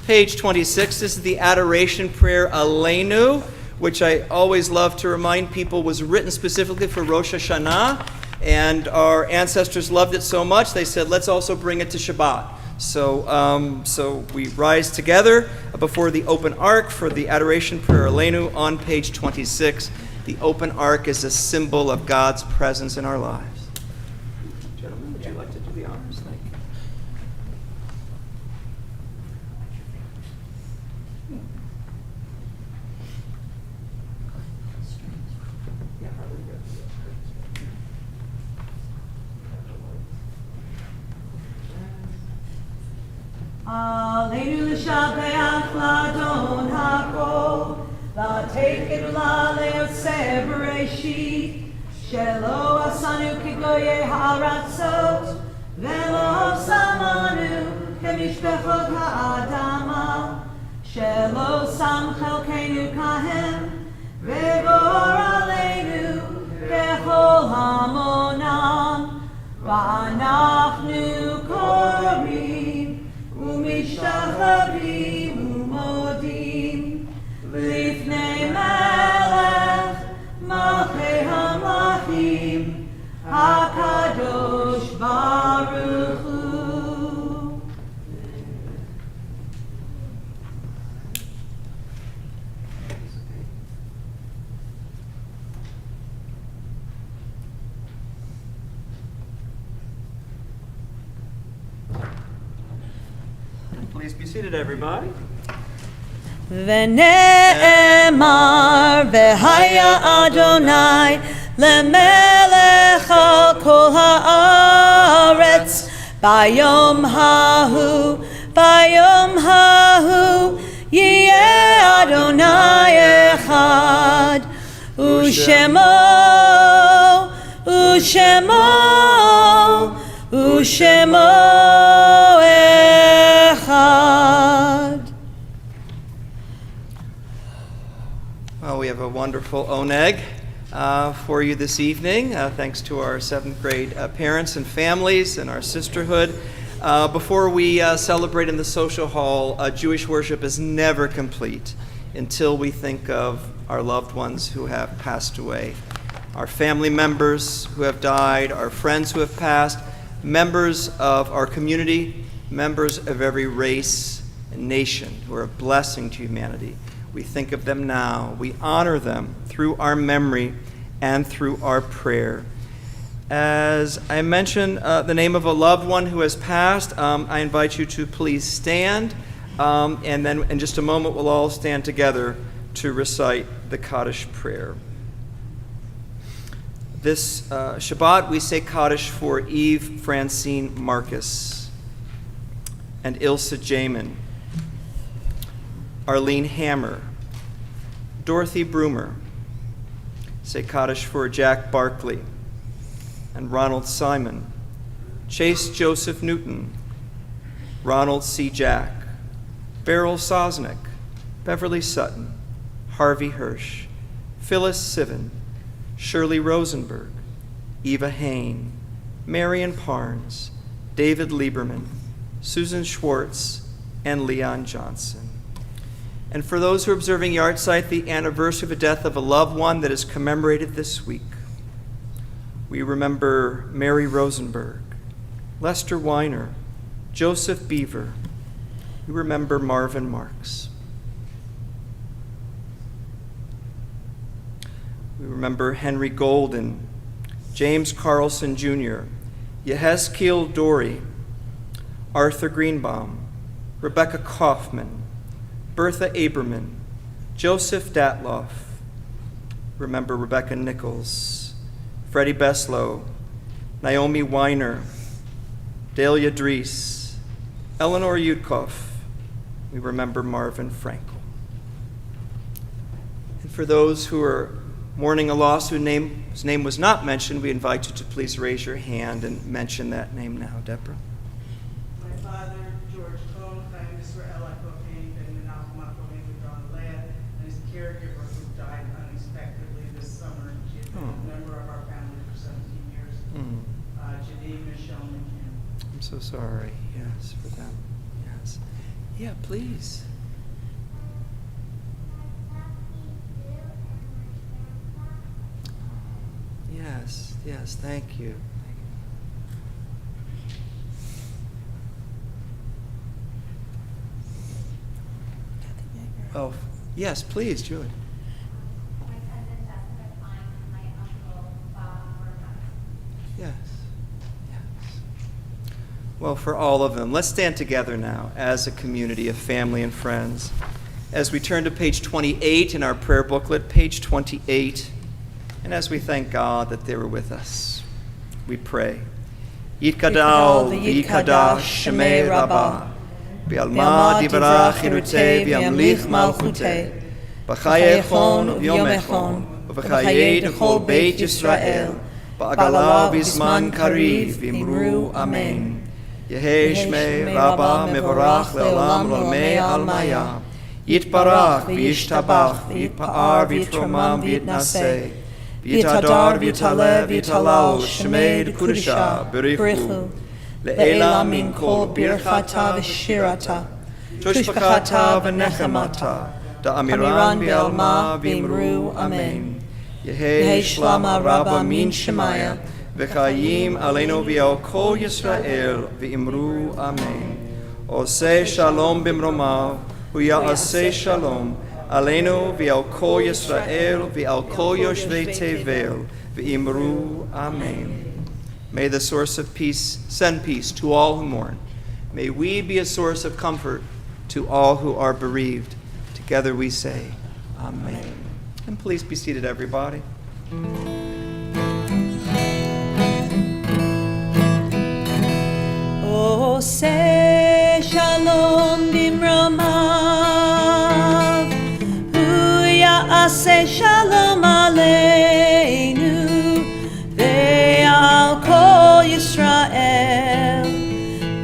Speaker 1: Page 26, this is the adoration prayer Aleinu, which I always love to remind people was written specifically for Rosh Hashanah, and our ancestors loved it so much they said, let's also bring it to Shabbat. So we rise together before the open ark for the adoration prayer Aleinu on page 26. The open ark is a symbol of God's presence in our lives. Gentlemen, would you like to do the honors? Thank you.
Speaker 2: Aleinu l'shabeach l'adon hakol, la'teked la'le'oseh bereshit, shelo asanu kigoyei ha'aratzot, ve'lo samanu kemishpechot ha'adama, shelo sam chelkeinu kahem, ve'gor aleinu kechol hamonam, va'anachnu korim, ומשתחווים ומודים לפני מלך מלכי המלכים הקדוש ברוך הוא.
Speaker 1: Please be seated, everybody.
Speaker 2: ונאמר והיה אדוני למלך על כל הארץ ביום ההוא יהיה אדוני אחד ושמו אחד.
Speaker 1: Well, we have a wonderful oneg for you this evening, thanks to our 7th grade parents and families and our sisterhood. Before we celebrate in the social hall, Jewish worship is never complete until we think of our loved ones who have passed away, our family members who have died, our friends who have passed, members of our community, members of every race and nation who are a blessing to humanity. We think of them now. We honor them through our memory and through our prayer. As I mention the name of a loved one who has passed, I invite you to please stand, and then in just a moment we'll all stand together to recite the Kaddish prayer. This Shabbat we say Kaddish for Eve Francine Marcus and Ilse Jamin, Arlene Hammer, Dorothy Brumer. Say Kaddish for Jack Barkley and Ronald Simon, Chase Joseph Newton, Ronald C. Jack, Beryl Sosnick, Beverly Sutton, Harvey Hirsch, Phyllis Sivan, Shirley Rosenberg, Eva Hain, Marion Parnes, David Lieberman, Susan Schwartz, and Leon Johnson. And for those who are observing Yahrzeit, the anniversary of the death of a loved one that is commemorated this week, we remember Mary Rosenberg, Lester Weiner, Joseph Beaver. We remember Marvin Marks. We remember Henry Golden, James Carlson Jr., Yehezkiel Dory, Arthur Greenbaum, Rebecca Kaufman, Bertha Aberman, Joseph Datloff. Remember Rebecca Nichols, Freddie Beslow, Naomi Weiner, Delia Dries, Eleanor Yudkoff. We remember Marvin Frankel. And for those who are mourning a loss whose name was not mentioned, we invite you to please raise your hand and mention that name now. Deborah.
Speaker 17: My father, George Cohn, kindness for Ella Cohn, and Malcolm Cohn with John Ladd, and his caregiver who died unexpectedly this summer. She had been a member of our family for 17 years. Janine Michelle McCann.
Speaker 1: I'm so sorry. Yes, for them. Yes. Yeah, please. Yes, yes, thank you. Oh, yes, please, Julie. Yes, yes. Well, for all of them, let's stand together now as a community of family and friends. As we turn to page 28 in our prayer booklet, page 28, and as we thank God that they were with us, we pray. Yitkadal v'yitkadash shemei Rabbah, v'alma divrach chirutei v'yamlich malchutei, b'chaye echon v'yom echon, v'chaye dechol beit Yisrael, ba'agala v'zman kariv v'imru amen. Yehei shmei Rabbah mevorach le'olam romei almaya, yitbarach v'yishtabach v'yitpa'ar v'yitromam v'yitnaseh, V'yitadar v'yitaleh v'yitalao shmei d'kudisha berichu le'ela min kol birchata v'shirata tushbachata v'nechemata da'amiran v'alma v'imru amen. Yehei shlama rabba min shemaya v'chayim aleinu v'yal kol Yisrael v'imru amen. Oseh shalom b'mromav u'ya'aseh shalom Aleinu v'al kol Yisrael v'al kol yoshvei tevel v'imru amen. May the source of peace send peace to all who mourn. May we be a source of comfort to all who are bereaved. Together we say, amen. And please be seated, everybody.
Speaker 2: Oseh shalom b'mromav Aseh shalom aleinu ve'al kol Yisrael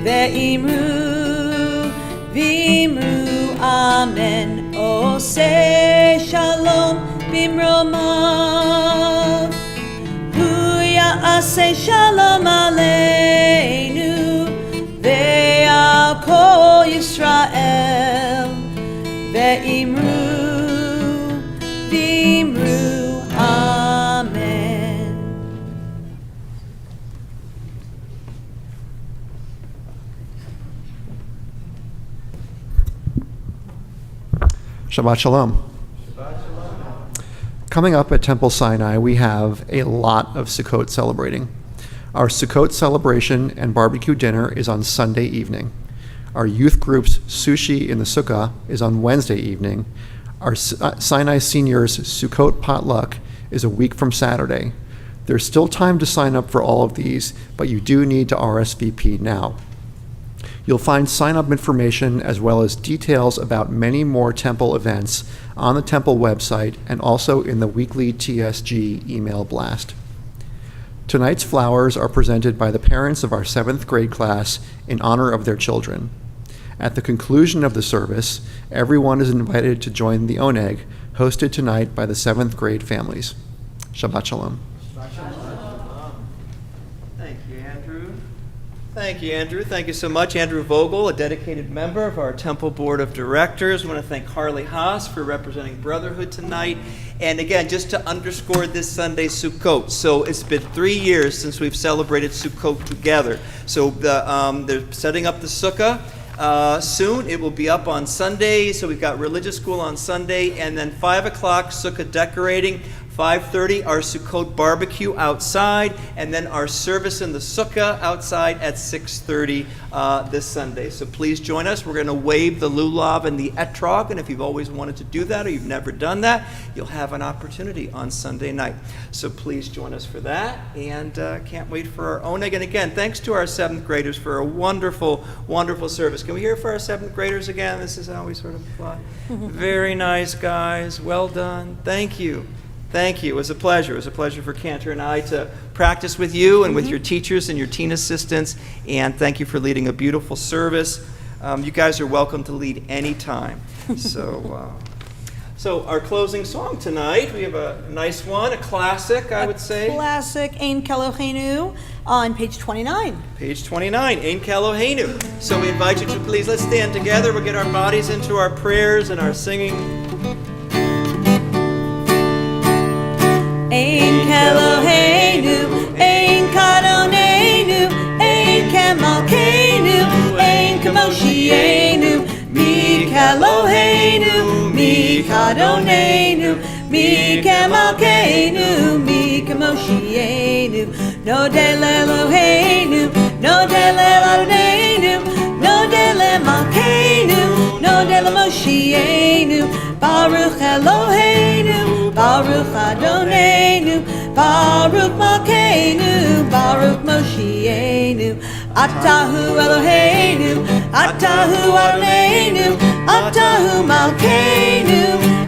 Speaker 2: ve'imru v'imru amen. Oseh shalom b'mromav hu ya'aseh shalom aleinu ve'al kol Yisrael ve'imru
Speaker 20: Shabbat Shalom. Coming up at Temple Sinai, we have a lot of Sukkot celebrating. Our Sukkot celebration and barbecue dinner is on Sunday evening. Our youth group's sushi in the sukkah is on Wednesday evening. Our Sinai seniors' Sukkot potluck is a week from Saturday. There's still time to sign up for all of these, but you do need to RSVP now. You'll find sign-up information as well as details about many more Temple events on the Temple website and also in the weekly TSG email blast. Tonight's flowers are presented by the parents of our 7th grade class in honor of their children. At the conclusion of the service, everyone is invited to join the Oneg, hosted tonight by the 7th grade families. Shabbat Shalom.
Speaker 1: Thank you, Andrew. Thank you, Andrew. Thank you so much. Andrew Vogel, a dedicated member of our Temple Board of Directors. We want to thank Harley Haas for representing Brotherhood tonight. And again, just to underscore this Sunday's Sukkot. So it's been 3 years since we've celebrated Sukkot together. So they're setting up the sukkah. Soon it will be up on Sunday. So we've got religious school on Sunday. And then 5 o'clock, sukkah decorating. 5:30, our Sukkot barbecue outside, and then our service in the sukkah outside at 6:30 this Sunday. So please join us. We're going to wave the lulav and the etrog, and if you've always wanted to do that or you've never done that, you'll have an opportunity on Sunday night. So please join us for that, and can't wait for our Oneg. And again, thanks to our 7th graders for a wonderful, wonderful service. Can we hear for our 7th graders again? This is how we sort of fly. Very nice, guys. Well done. Thank you. Thank you. It was a pleasure. It was a pleasure for Cantor and I to practice with you and with your teachers and your teen assistants. And thank you for leading a beautiful service. You guys are welcome to lead anytime. So our closing song tonight, we have a nice one, a classic, I would say.
Speaker 2: Classic, Ein Keloheinu, on page 29.
Speaker 1: Page 29, Ein Keloheinu. So we invite you to please, let's stand together. We'll get our bodies into our prayers and our singing.
Speaker 2: Ein Keloheinu, Ein Kadonenu, Ein Kemalkeinu, Ein Kamoshienu, Mi Keloheinu, Mi Kadonenu, Mi Kemalkeinu, Mi Kamoshienu, Nodeh Leloheinu, Nodeh Leladonenu, Nodeh Lemalkeinu, Nodeh Lemoshienu, Baruch Eloheinu, Baruch Adonenu, Baruch Malkeinu, Baruch Moshienu, Atahu Eloheinu, Atahu Adonenu, Atahu Malkeinu,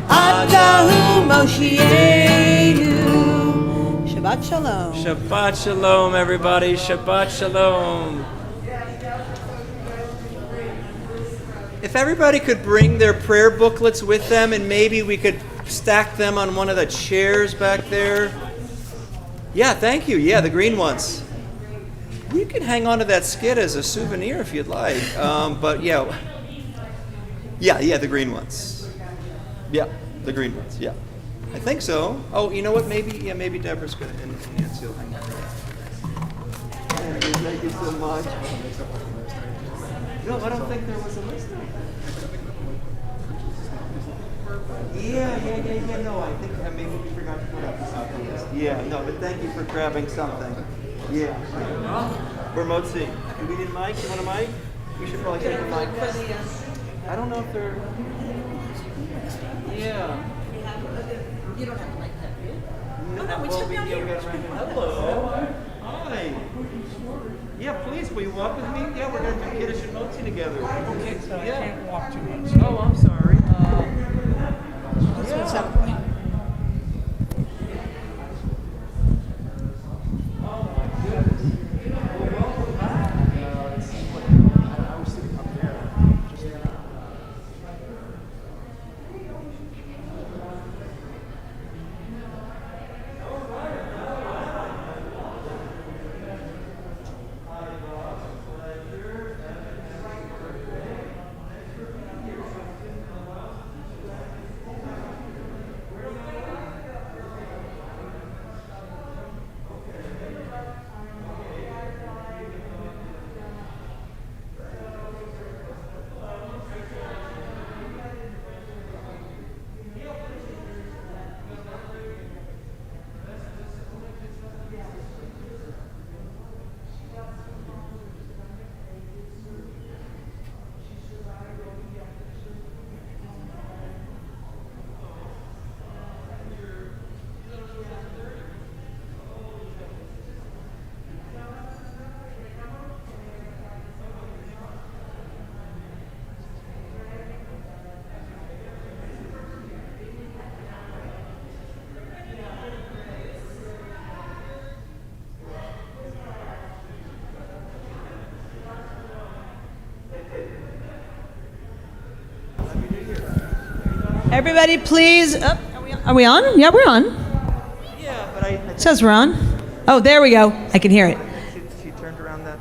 Speaker 2: Atahu Moshienu. Shabbat Shalom.
Speaker 1: Shabbat Shalom, everybody. Shabbat Shalom. If everybody could bring their prayer booklets with them, and maybe we could stack them on one of the chairs back there. Yeah, thank you. Yeah, the green ones. You can hang on to that skid as a souvenir if you'd like. But yeah, the green ones. Yeah, the green ones. Yeah, I think so. Oh, you know what? Maybe Deborah's gonna and Nancy will hang on to that. Thank you so much. No, I don't think there was a list. Yeah, no, I think maybe we forgot to put up the list. Yeah, no, but thank you for grabbing something. Yeah. Remote seat. Do we need a mic? You want a mic? We should probably take a mic. I don't know if they're... Yeah.
Speaker 2: You don't have to like that, do you?
Speaker 1: No,
Speaker 2: we took down here.
Speaker 1: Hello. Hi. Yeah, please, will you walk with me? Yeah, we're going to do Kaddish and Motzi together. Okay, so I can't walk too much. Oh, I'm sorry.
Speaker 2: What's up? Everybody, please. Are we on? Yeah, we're on.
Speaker 1: Yeah, but
Speaker 2: It says we're on. Oh, there we go. I can hear it.
Speaker 1: She turned around that,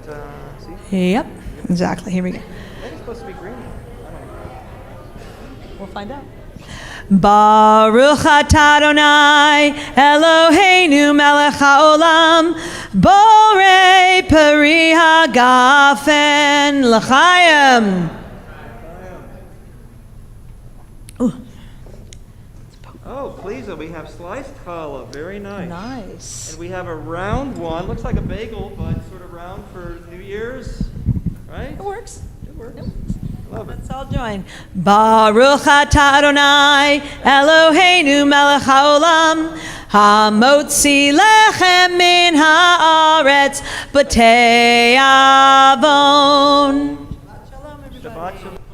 Speaker 1: see?
Speaker 2: Yep, exactly. Here we go.
Speaker 1: Maybe it's supposed to be green.
Speaker 2: We'll find out. Baruch atah Adonai Eloheinu melech haolam borei peri hagafen l'chaim.
Speaker 1: Oh, please, we have sliced challah. Very nice.
Speaker 2: Nice.
Speaker 1: And we have a round one. Looks like a bagel, but sort of round for New Year's, right?
Speaker 2: It works.
Speaker 1: It works. Love it.
Speaker 2: Let's all join. Baruch atah Adonai Eloheinu melech haolam hamotzi lechem min haaretz b'tei avon.
Speaker 1: Shabbat Shalom.